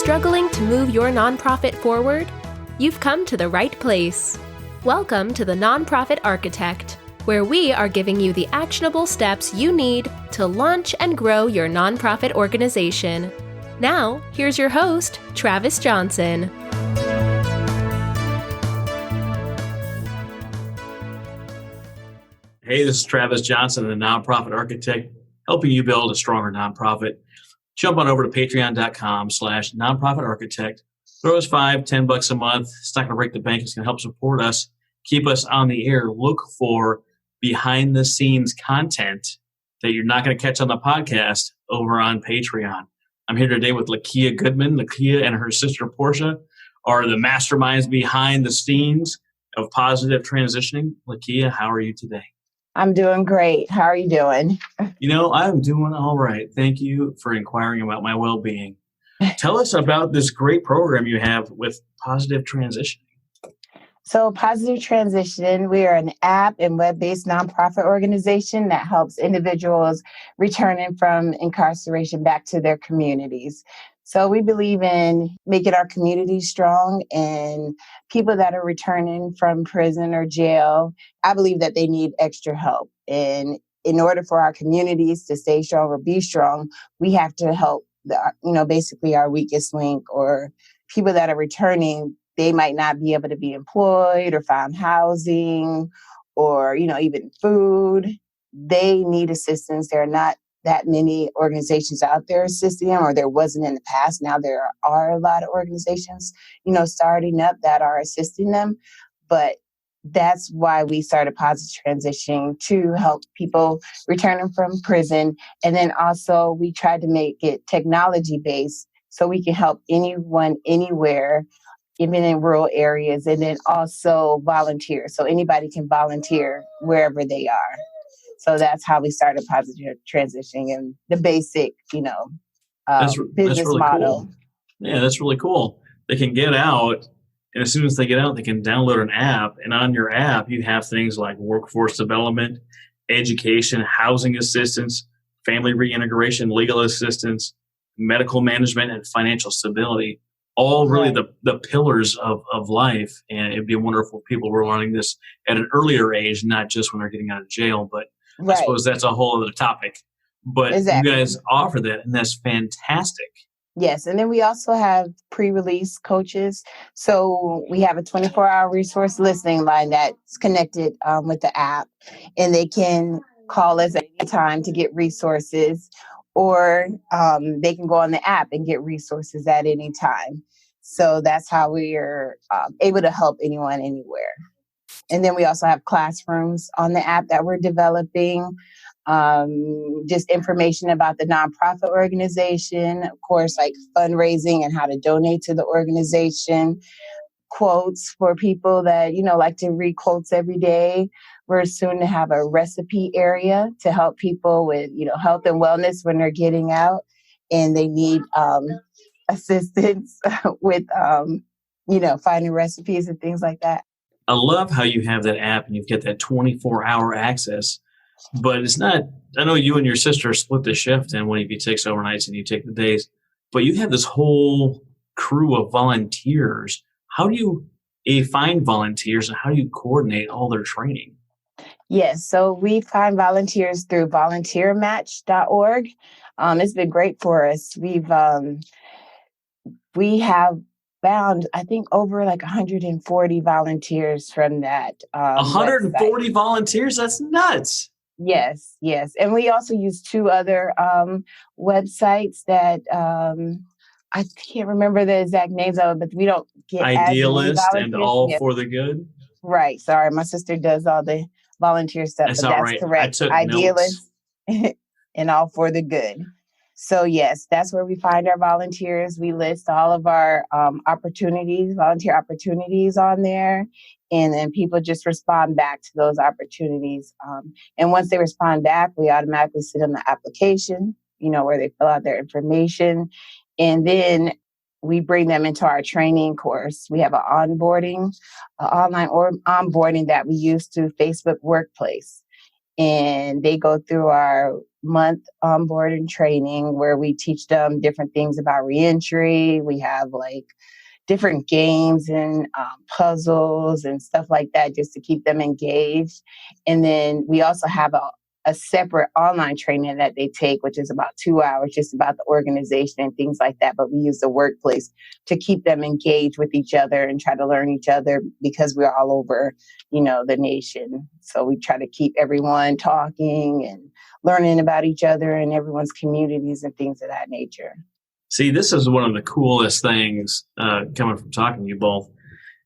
Struggling to move your nonprofit forward? You've come to the right place. Welcome to the Nonprofit Architect, where we are giving you the actionable steps you need to launch and grow your nonprofit organization. Now, here's your host, Travis Johnson. Hey, this is Travis Johnson, the Nonprofit Architect, helping you build a stronger nonprofit. Jump on over to patreon.com/nonprofitarchitect. Throw us $5-10 a month. It's not going to break the bank. It's going to help support us, keep us on the air. Look for behind-the-scenes content that you're not going to catch on the podcast over on Patreon. I'm here today with Lakia Goodman. Lakia and her sister Portia are the masterminds behind the scenes of positive transitioning. Lakia, how are you today? I'm doing great. How are you doing? I'm doing all right. Thank you for inquiring about my well-being. Tell us about this great program you have with Positive Transitioning. So Positive Transition, we are an app and web-based nonprofit organization that helps individuals returning from incarceration back to their communities. So we believe in making our communities strong, and people that are returning from prison or jail, I believe that they need extra help. And in order for our communities to stay strong or be strong, we have to help basically our weakest link, or people that are returning. They might not be able to be employed or find housing or, even food. They need assistance. There are not that many organizations out there assisting them, or there wasn't in the past. Now there are a lot of organizations, starting up that are assisting them. But that's why we started Positive Transitioning, to help people returning from prison. And then also we tried to make it technology-based so we can help anyone, anywhere, even in rural areas, and then also volunteer. So anybody can volunteer wherever they are. So that's how we started Positive Transitioning, and the basic, business really model. Cool. Yeah, that's really cool. They can get out, and as soon as they get out, they can download an app. And on your app, you have things like workforce development, education, housing assistance, family reintegration, legal assistance, medical management, and financial stability. All really the pillars of life. And it'd be wonderful if people were learning this at an earlier age, not just when they're getting out of jail. But I suppose that's a whole other topic. But You guys offer that, and that's fantastic. Yes. And then we also have pre-release coaches. So we have a 24-hour resource listening line that's connected with the app, and they can call us at any time to get resources, or they can go on the app and get resources at any time. So that's how we are able to help anyone, anywhere. And then we also have classrooms on the app that we're developing, just information about the nonprofit organization, of course, like fundraising and how to donate to the organization, quotes for people that, like to read quotes every day. We're soon to have a recipe area to help people with, health and wellness when they're getting out and they need assistance with, finding recipes and things like that. I love how you have that app and you've got that 24-hour access, but it's not, I know you and your sister split the shift, and one of you takes overnights and you take the days, but you have this whole crew of volunteers. How do you find volunteers, and how do you coordinate all their training? Yes, so we find volunteers through VolunteerMatchorg. It's been great for us. We have found, I think, over 140 volunteers from that. 140 volunteers? That's nuts. Yes. And we also use two other websites that I can't remember the exact names of it, but we don't get Idealist and All for the Good. Right. Sorry, my sister does all the volunteer stuff, that's but that's right. correct. Idealist and All for the Good. So yes, that's where we find our volunteers. We list all of our volunteer opportunities on there. And then people just respond back to those opportunities. And once they respond back, we automatically send them the application, where they fill out their information. And then we bring them into our training course. We have an online onboarding that we use through Facebook Workplace. and they go through our month onboarding training where we teach them different things about reentry. We have like different games and puzzles and stuff like that just to keep them engaged. And then we also have a separate online training that they take, which is about 2 hours, just about the organization and things like that. But we use the workplace to keep them engaged with each other and try to learn each other because we're all over, the nation. So we try to keep everyone talking and learning about each other and everyone's communities and things of that nature. See, this is one of the coolest things coming from talking to you both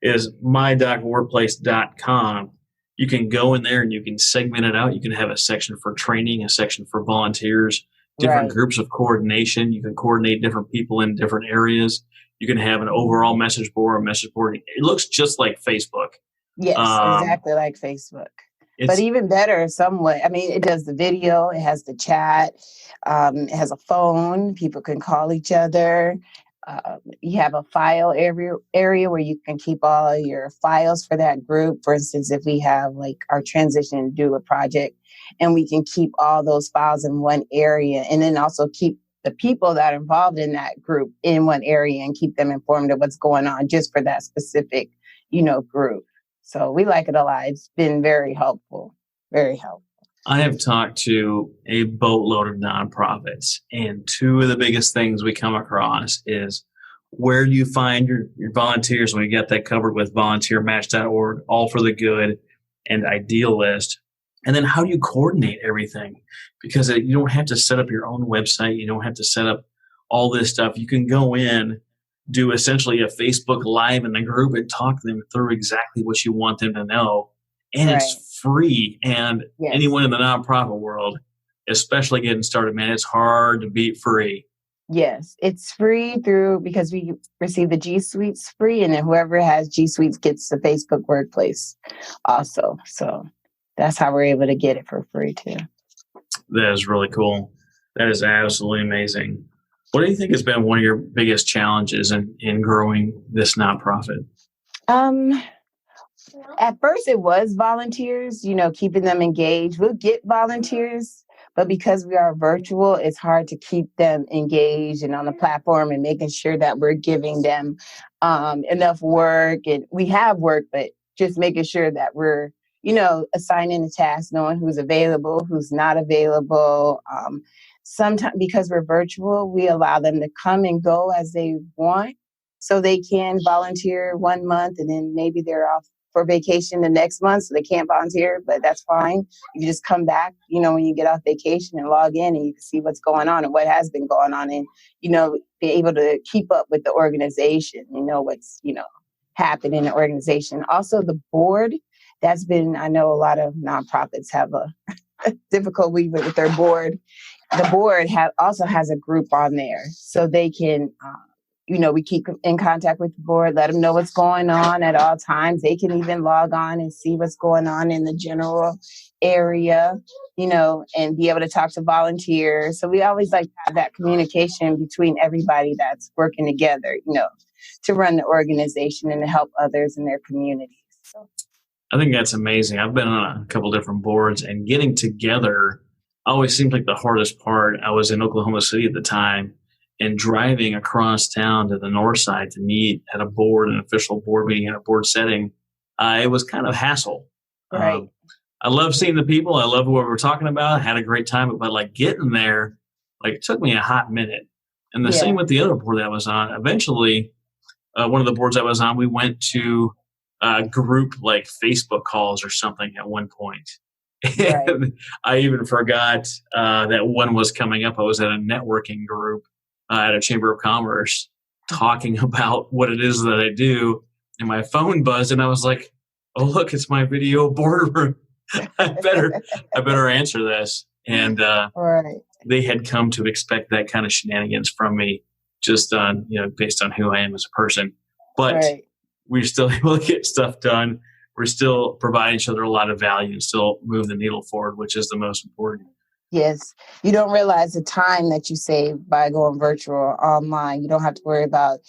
is my.workplace.com. You can go in there and you can segment it out. You can have a section for training, a section for volunteers, different groups of coordination. You can coordinate different people in different areas. You can have an overall message board, It looks just like Facebook. Yes, exactly like Facebook. But even better somewhat. I mean, it does the video, it has the chat, it has a phone, people can call each other. You have a file area where you can keep all your files for that group. For instance, if we have like our transition do a project, and we can keep all those files in one area, and then also keep the people that are involved in that group in one area and keep them informed of what's going on just for that specific, group. So we like it a lot. It's been very helpful, very helpful. I have talked to a boatload of nonprofits, and two of the biggest things we come across is where do you find your volunteers? We got that covered with VolunteerMatch.org, All for the Good, and Idealist. And then how do you coordinate everything? Because you don't have to set up your own website. You don't have to set up all this stuff. You can go in, do essentially a Facebook Live in the group and talk them through exactly what you want them to know. And it's free. And anyone in the nonprofit world, especially getting started, man, it's hard to beat free. Yes, it's free because we receive the G Suites free. And then whoever has G Suites gets the Facebook Workplace also. So that's how we're able to get it for free too. That is really cool. That is absolutely amazing. What do you think has been one of your biggest challenges in growing this nonprofit? At first it was volunteers, keeping them engaged. We'll get volunteers, but because we are virtual, it's hard to keep them engaged and on the platform and making sure that we're giving them enough work. And we have work, but just making sure that we're, assigning the tasks, knowing who's available, who's not available. Sometimes because we're virtual, we allow them to come and go as they want. So they can volunteer 1 month and then maybe they're off for vacation the next month, so they can't volunteer, but that's fine. You just come back, when you get off vacation and log in and you can see what's going on and what has been going on and, be able to keep up with the organization, what's, happened in the organization. Also the board, I know a lot of nonprofits have a difficulty with their board. The board also has a group on there so they can, we keep in contact with the board, let them know what's going on at all times. They can even log on and see what's going on in the general area, and be able to talk to volunteers. So we always like to have that communication between everybody that's working together, to run the organization and to help others in their communities. So I think that's amazing. I've been on a couple different boards, and getting together always seemed like the hardest part. I was in Oklahoma City at the time, and driving across town to the north side to meet at an official board meeting in a board setting, it was kind of hassle. Right. I love seeing the people. I love what we were talking about. I had a great time, but like getting there, it took me a hot minute. And the same with the other board that I was on. Eventually, one of the boards I was on, we went to group Facebook calls or something at one point. Right. And I even forgot that one was coming up. I was at a networking group at a Chamber of Commerce talking about what it is that I do. And my phone buzzed and I was like, oh, look, it's my video boardroom. I better answer this. And they had come to expect that kind of shenanigans from me just on, based on who I am as a person. But we're still able to get stuff done. We're still providing each other a lot of value and still move the needle forward, which is the most important. Yes. You don't realize the time that you save by going virtual online. You don't have to worry about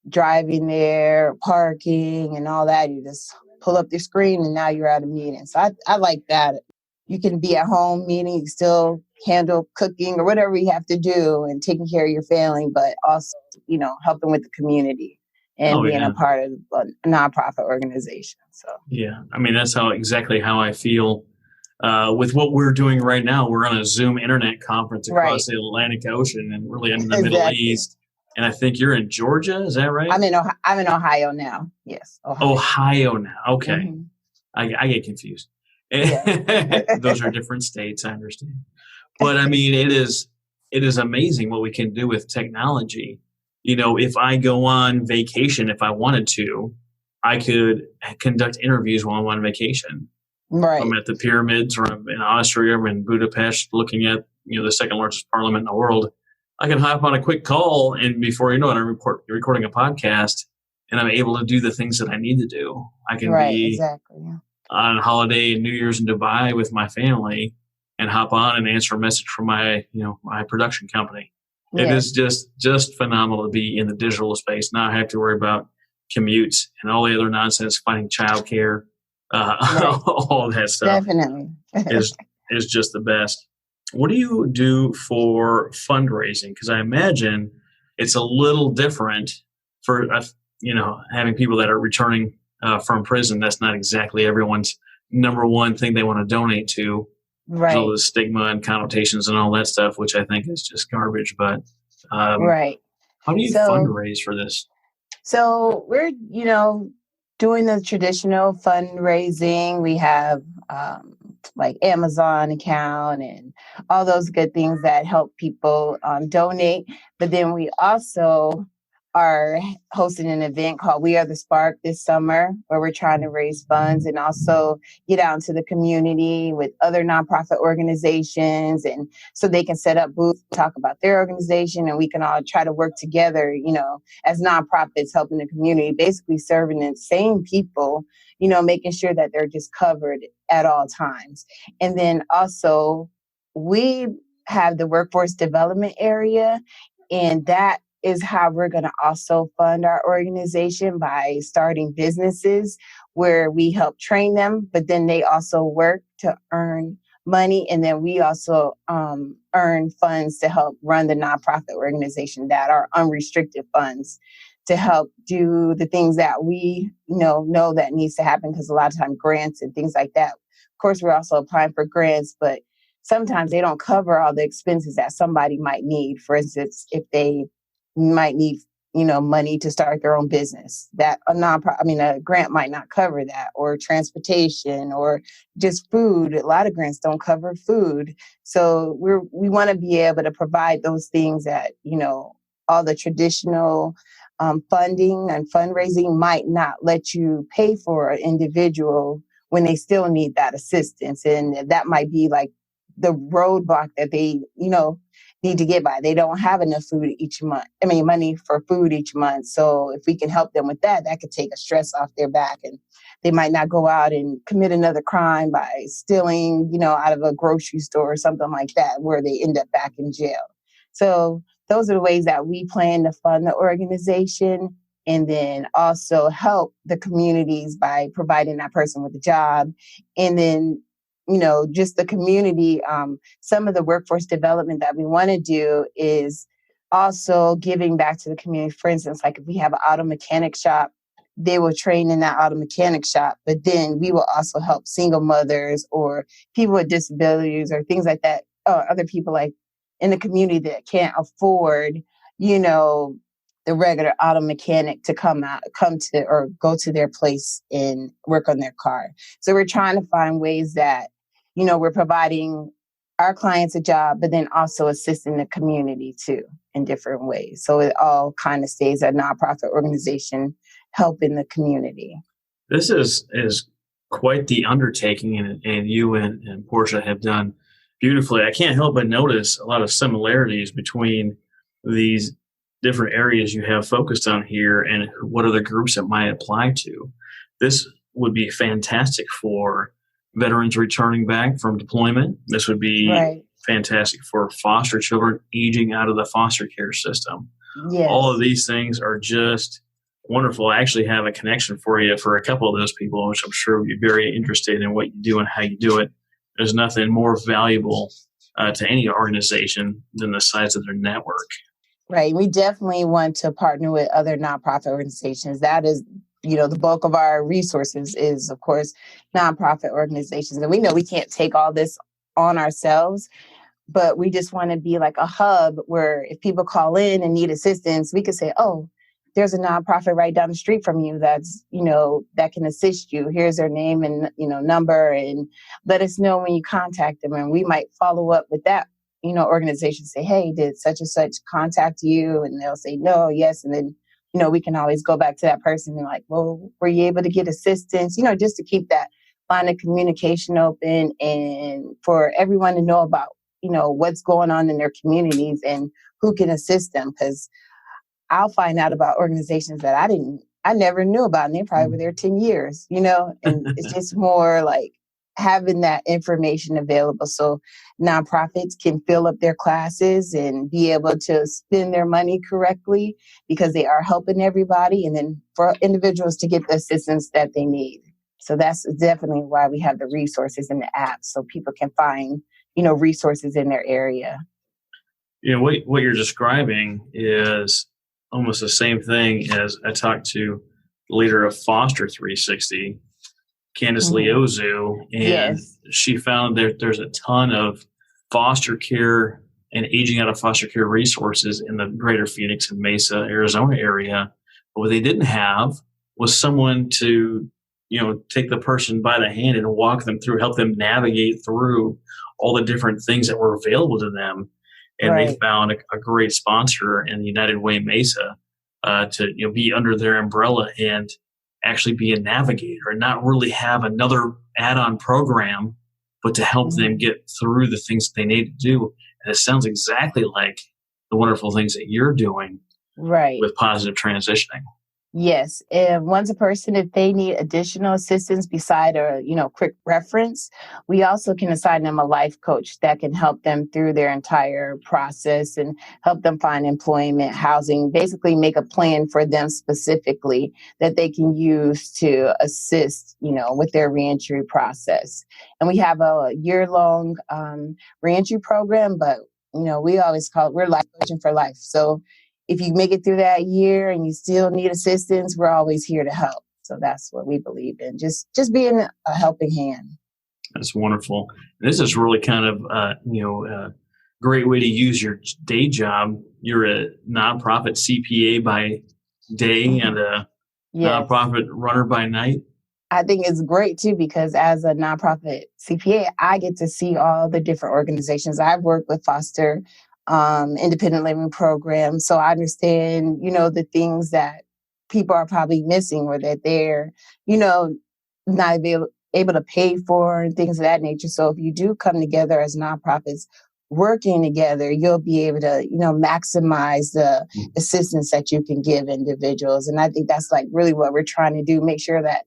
driving there, parking and all that. You just pull up your screen and now you're at a meeting. So I like that. you can be at home, meaning you still handle cooking or whatever you have to do and taking care of your family, but also, helping with the community and Oh being yeah. a part of a nonprofit organization. So Yeah. I mean, that's exactly how I feel with what we're doing right now. We're on a Zoom internet conference right, across the Atlantic Ocean and really in the Middle exactly. East. And I think you're in Georgia. Is that right? I'm in Ohio now. Yes, Ohio now. Okay. hmm I get confused. Yeah. Those are different states. I understand. But I mean, it is amazing what we can do with technology. If I go on vacation, if I wanted to, I could conduct interviews while I'm on vacation. Right. I'm at the pyramids, or I'm in Austria, I'm in Budapest, looking at the second largest parliament in the world. I can hop on a quick call, and before you know it, I'm recording a podcast, and I'm able to do the things that I need to do. I can Right. be Exactly. Yeah. on holiday in New Year's in Dubai with my family, and hop on and answer a message from my my production company. It Yeah. is just phenomenal to be in the digital space, not have to worry about commutes and all the other nonsense, finding childcare. Right. All that stuff Definitely. is just the best. What do you do for fundraising? Because I imagine it's a little different for having people that are returning from prison. That's not exactly everyone's number one thing they want to donate to. There's all Right. the stigma and connotations and all that stuff, which I think is just garbage. But Right. how do you So, fundraise for this? so we're, doing the traditional fundraising. We have like Amazon account and all those good things that help people donate. But then we also are hosting an event called We Are the Spark this summer, where we're trying to raise funds and also get out into the community with other nonprofit organizations, and so they can set up booths, talk about their organization, and we can all try to work together, as nonprofits helping the community, basically serving the same people, making sure that they're just covered at all times. And then also we have the workforce development area, and that is how we're going to also fund our organization, by starting businesses where we help train them, but then they also work to earn money. And then we also earn funds to help run the nonprofit organization, that are unrestricted funds to help do the things that we know that needs to happen. Because a lot of time grants and things like that, of course, we're also applying for grants, but sometimes they don't cover all the expenses that somebody might need. For instance, if they might need money to start their own business, that a grant might not cover that, or transportation, or just food. A lot of grants don't cover food. So we want to be able to provide those things that all the traditional funding and fundraising might not let you pay for an individual when they still need that assistance. And that might be like the roadblock that they need to get by. They don't have enough food each month. Money for food each month. So if we can help them with that, that could take a stress off their back, and they might not go out and commit another crime by stealing, out of a grocery store or something like that, where they end up back in jail. So those are the ways that we plan to fund the organization, and then also help the communities by providing that person with a job. And then just the community. Some of the workforce development that we want to do is also giving back to the community. For instance, like if we have an auto mechanic shop, they will train in that auto mechanic shop, but then we will also help single mothers or people with disabilities or things like that, or other people like in the community that can't afford, the regular auto mechanic to come to or go to their place and work on their car. So we're trying to find ways that we're providing our clients a job, but then also assisting the community too in different ways. So it all kind of stays a nonprofit organization helping the community. This is quite the undertaking, and you and Portia have done beautifully. I can't help but notice a lot of similarities between these different areas you have focused on here and what other groups it might apply to. This would be fantastic for veterans returning back from deployment. This would be fantastic for foster children aging out of the foster care system. Yes. All of these things are just wonderful. I actually have a connection for you for a couple of those people, which I'm sure will be very interested in what you do and how you do it. there's nothing more valuable to any organization than the size of their network. Right. We definitely want to partner with other nonprofit organizations. That is, the bulk of our resources is, of course, nonprofit organizations. And we know we can't take all this on ourselves, but we just want to be like a hub where if people call in and need assistance, we could say, oh, there's a nonprofit right down the street from you that's, that can assist you. Here's their name and, number, and let us know when you contact them. And we might follow up with that, organization, say, hey, did such and such contact you? And they'll say, no, yes. And then, we can always go back to that person and like, well, were you able to get assistance? Just to keep that line of communication open and for everyone to know about, what's going on in their communities and who can assist them. Because I'll find out about organizations that I never knew about, and they probably were there 10 years, and it's just more like having that information available so nonprofits can fill up their classes and be able to spend their money correctly because they are helping everybody, and then for individuals to get the assistance that they need. So that's definitely why we have the resources in the app so people can find, resources in their area. What you're describing is almost the same thing as I talked to the leader of Foster 360, Candace Leozu, and she found that there's a ton of foster care and aging out of foster care resources in the greater Phoenix and Mesa, Arizona area. But what they didn't have was someone to, take the person by the hand and walk them through, help them navigate through all the different things that were available to them. And they found a great sponsor in the United Way Mesa to be under their umbrella and actually be a navigator and not really have another add-on program, but to help them get through the things that they need to do. And it sounds exactly like the wonderful things that you're doing with positive transitioning. Yes. And once a person, if they need additional assistance beside a, quick reference, we also can assign them a life coach that can help them through their entire process and help them find employment, housing, basically make a plan for them specifically that they can use to assist, with their reentry process. And we have a year-long reentry program, but, we always call it, we're life coaching for life. So if you make it through that year and you still need assistance, we're always here to help. So that's what we believe in, just being a helping hand. That's wonderful. This is really kind of, a great way to use your day job. You're a nonprofit CPA by day and a nonprofit runner by night. I think it's great too, because as a nonprofit CPA, I get to see all the different organizations. I've worked with foster independent living programs. So I understand, the things that people are probably missing or that they're, not able to pay for and things of that nature. So if you do come together as nonprofits working together, you'll be able to, maximize the assistance that you can give individuals. And I think that's like really what we're trying to do, make sure that,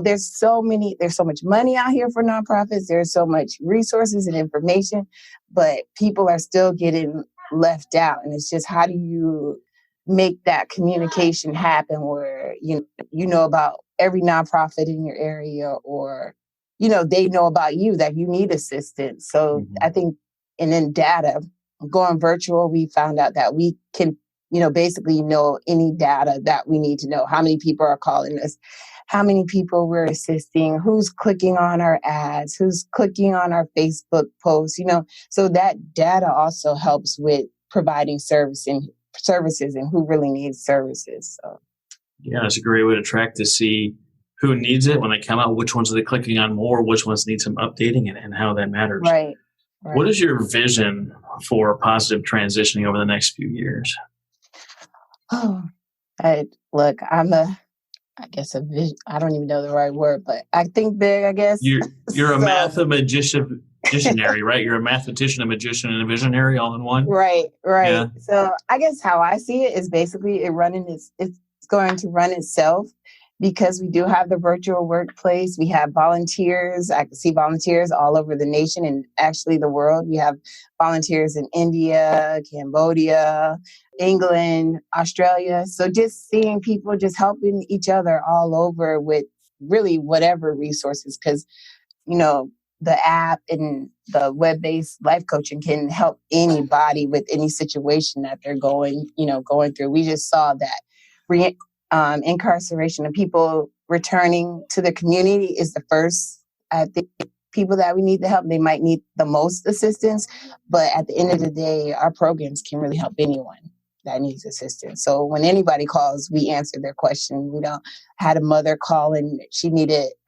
there's so much money out here for nonprofits. There's so much resources and information, but people are still getting left out. And it's just, how do you make that communication happen where, you know about every nonprofit in your area, or, they know about you, that you need assistance. So I think, and then data, going virtual, we found out that we can, basically know any data that we need to know. How many people are calling us, how many people we're assisting, who's clicking on our ads, who's clicking on our Facebook posts, so that data also helps with providing services and who really needs services. So, yeah, it's a great way to track to see who needs it when they come out, which ones are they clicking on more, which ones need some updating, and how that matters. Right. What is your vision for positive transitioning over the next few years? Oh, I guess a vision. I don't even know the right word, but I think big, I guess. You're a mathematician-visionary, right? You're a mathematician, a magician, and a visionary all in one. Right. Yeah. So I guess how I see it is basically it's going to run itself, because we do have the virtual workplace. We have volunteers. I can see volunteers all over the nation and actually the world. We have volunteers in India, Cambodia, England, Australia. So just seeing people just helping each other all over with really whatever resources, because, the app and the web-based life coaching can help anybody with any situation that they're going through. We just saw that incarceration and people returning to the community is the first, I think, people that we need to help. They might need the most assistance, but at the end of the day, our programs can really help anyone that needs assistance. So when anybody calls, we answer their question. We don't had a mother call and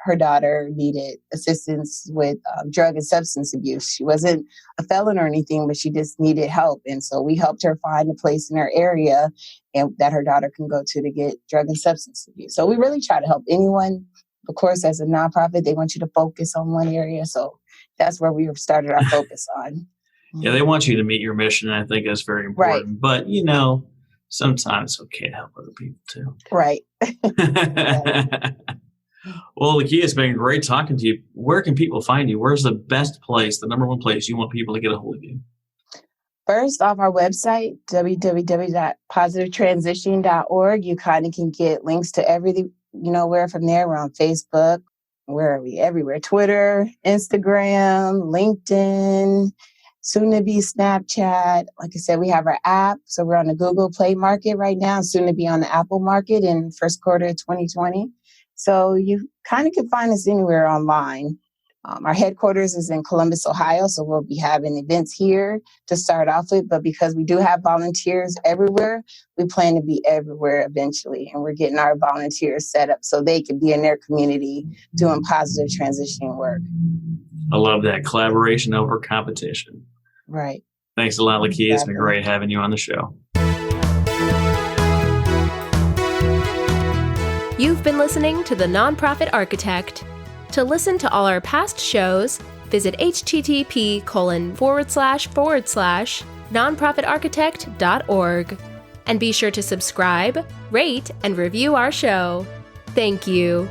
her daughter needed assistance with drug and substance abuse. She wasn't a felon or anything, but she just needed help. And so we helped her find a place in her area and that her daughter can go to get drug and substance abuse. So we really try to help anyone. Of course, as a nonprofit, they want you to focus on one area. So that's where we started our focus on. Yeah, they want you to meet your mission. And I think that's very important. Right. But, sometimes it's okay to help other people too. Right. Well, Lakia, it's been great talking to you. Where can people find you? Where's the best place, the number one place you want people to get a hold of you? First, off our website, www.positivetransition.org. You kind of can get links to everything. We're from there. We're on Facebook. Where are we? Everywhere. Twitter, Instagram, LinkedIn, soon to be Snapchat. Like I said, we have our app. So we're on the Google Play market right now, soon to be on the Apple market in first quarter of 2020. So you kind of can find us anywhere online. Our headquarters is in Columbus, Ohio. So we'll be having events here to start off with. But because we do have volunteers everywhere, we plan to be everywhere eventually. And we're getting our volunteers set up so they can be in their community doing positive transitioning work. I love that. Collaboration over competition. Right. Thanks a lot, Lakia. Exactly. It's been great having you on the show. You've been listening to The Nonprofit Architect. To listen to all our past shows, visit http://nonprofitarchitect.org. And be sure to subscribe, rate, and review our show. Thank you.